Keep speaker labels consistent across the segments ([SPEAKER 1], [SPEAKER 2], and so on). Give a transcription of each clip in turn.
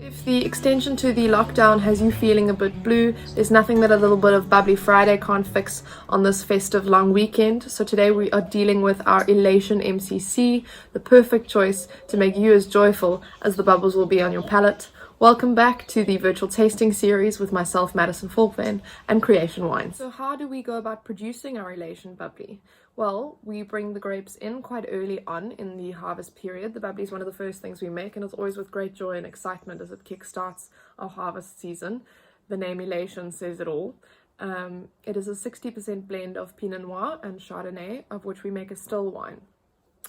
[SPEAKER 1] If the extension to the lockdown has you feeling a bit blue, there's nothing that a little bit of Bubbly Friday can't fix on this festive long weekend. So today we are dealing with our Elation MCC, the perfect choice to make you as joyful as the bubbles will be on your palate. Welcome back to the virtual tasting series with myself, Madison Volkwyn, and Creation Wines. So how do we go about producing our Elation Bubbly? Well, we bring the grapes in quite early on in the harvest period. The bubbly is one of the first things we make, and it's always with great joy and excitement as it kickstarts our harvest season. The name Elation says it all. It is a 60% blend of Pinot Noir and Chardonnay, of which we make a still wine.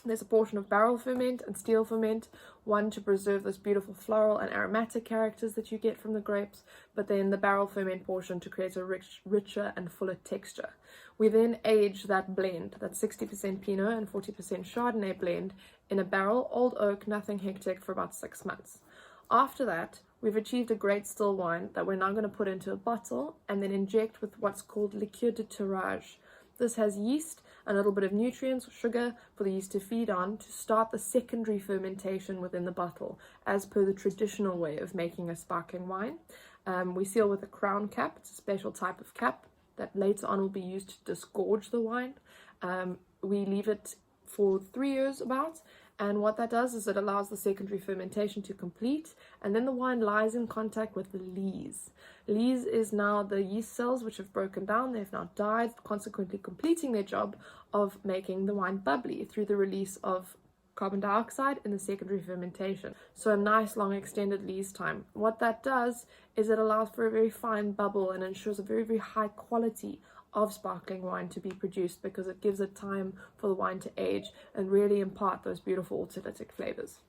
[SPEAKER 1] There's a portion of barrel ferment and steel ferment, one to preserve this beautiful floral and aromatic characters that you get from the grapes, but then the barrel ferment portion to create a richer and fuller texture. We then age that blend, that 60% Pinot and 40% Chardonnay blend, in a barrel, old oak, nothing hectic, for about 6 months. After that, we've achieved a great still wine that we're now going to put into a bottle and then inject with what's called liqueur de tirage. This has yeast, a little bit of nutrients, sugar for the yeast to feed on to start the secondary fermentation within the bottle, as per the traditional way of making a sparkling wine. We seal with a crown cap. It's a special type of cap that later on will be used to disgorge the wine. We leave it for 3 years about, and what that does is it allows the secondary fermentation to complete, and then the wine lies in contact with the lees. Lees is now the yeast cells which have broken down, they've now died, consequently completing their job of making the wine bubbly through the release of carbon dioxide in the secondary fermentation. So a nice long extended lees time. What that does is it allows for a very fine bubble and ensures a very, very high quality of sparkling wine to be produced, because it gives it time for the wine to age and really impart those beautiful autolytic flavors.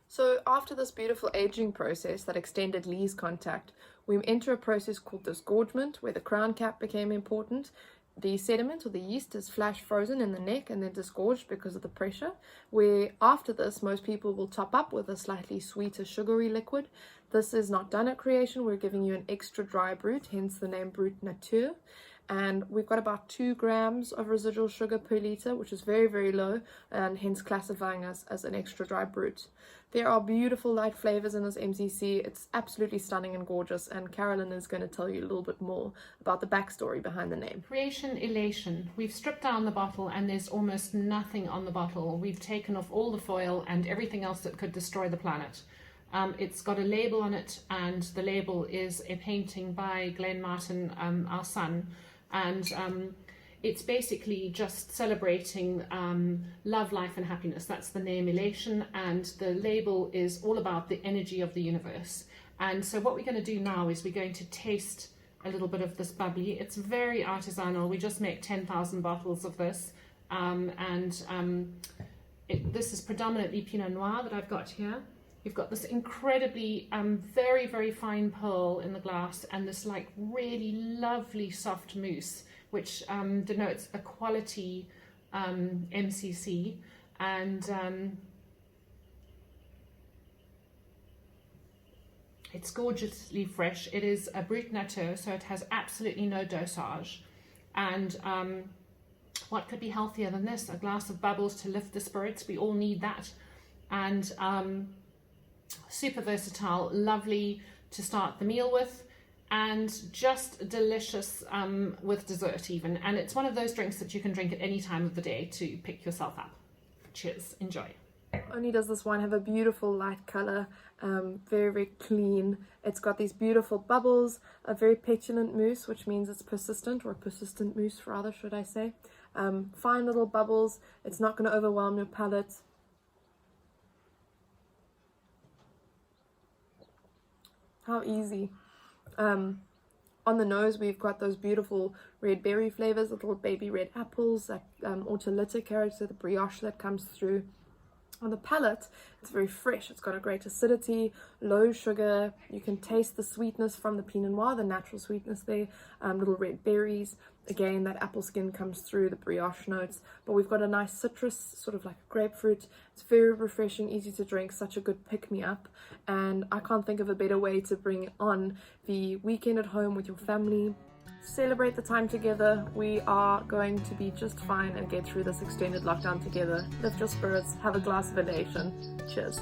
[SPEAKER 1] So after this beautiful aging process, that extended lees contact, we enter a process called disgorgement, where the crown cap became important. The sediment or the yeast is flash frozen in the neck and then disgorged because of the pressure, where after this most people will top up with a slightly sweeter sugary liquid. This is not done at Creation. We're giving you an extra dry brut, hence the name Brut Nature. And we've got about 2 grams of residual sugar per litre, which is very, very low, and hence classifying us as an extra dry brut. There are beautiful light flavours in this MCC. It's absolutely stunning and gorgeous, and Carolyn is going to tell you a little bit more about the backstory behind the name.
[SPEAKER 2] Creation Elation. We've stripped down the bottle and there's almost nothing on the bottle. We've taken off all the foil and everything else that could destroy the planet. It's got a label on it, and the label is a painting by Glenn Martin, our son. And it's basically just celebrating love, life and happiness. That's the name Elation, and the label is all about the energy of the universe. And so what we're going to do now is we're going to taste a little bit of this bubbly. It's very artisanal. We just make 10,000 bottles of this, this is predominantly Pinot Noir that I've got here. You've got this incredibly, very, very fine pearl in the glass, and this like really lovely soft mousse, which denotes a quality MCC. And it's gorgeously fresh. It is a Brut Nature, so it has absolutely no dosage. And what could be healthier than this? A glass of bubbles to lift the spirits. We all need that. And super versatile, lovely to start the meal with, and just delicious with dessert even. And it's one of those drinks that you can drink at any time of the day to pick yourself up. Cheers, enjoy.
[SPEAKER 1] Not only does this wine have a beautiful light colour, very, very clean, it's got these beautiful bubbles, a very petulant mousse, which means it's persistent, or a persistent mousse rather, should I say. Fine little bubbles, it's not going to overwhelm your palate. How easy. On the nose, we've got those beautiful red berry flavors, little baby red apples, that autolytic character, the brioche that comes through. On the palate, it's very fresh. It's got a great acidity, low sugar. You can taste the sweetness from the Pinot Noir, the natural sweetness there. Little red berries. Again, that apple skin comes through, the brioche notes. But we've got a nice citrus, sort of like a grapefruit. It's very refreshing, easy to drink, such a good pick-me-up. And I can't think of a better way to bring on the weekend at home with your family. Celebrate the time together. We are going to be just fine and get through this extended lockdown together. Lift your spirits, have a glass of elation. Cheers.